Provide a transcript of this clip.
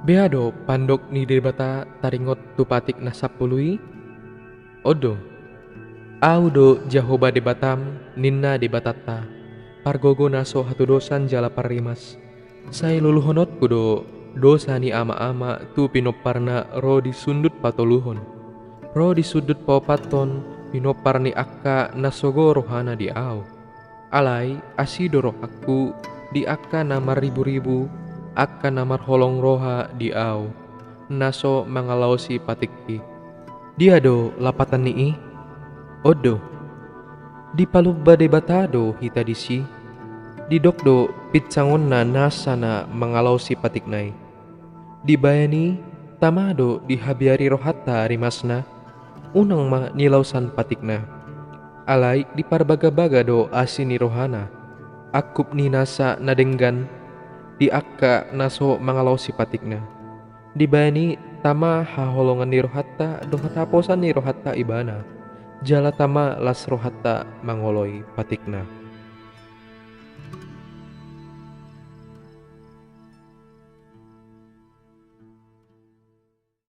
Beado pandok ni debata taringot tupatik nasapului. Odo, audo Jahoba debatam ninna debatata. Pargogo naso hatudosan jala parimas. Sai luluhonot kudo dosa ni ama-ama tu pinoparna ro di sundut patoluhon. Ro di sudut papaton pinopar ni akka nasogo rohana di au. Alai asido rohaku di akka namar ribu-ribu akka namar holong roha di au. Naso mangalausi patikki. Dia do lapatan nii. Odo. Di palubba debatado hita disi. Di dokdo pitsangon na nasa na mangalausi patiknay. Di bayani tamado di habiari rohata rimasna. Unang ma nilausan patikna. Alay di parbaga-baga do asin ni rohana. Akup ni nasa nadenggan di akka naso mangalausi patikna. Di bayani tama haholongan ni rohata do hataposan ni rohata ibana. Jala tama las rohata mangoloi patikna.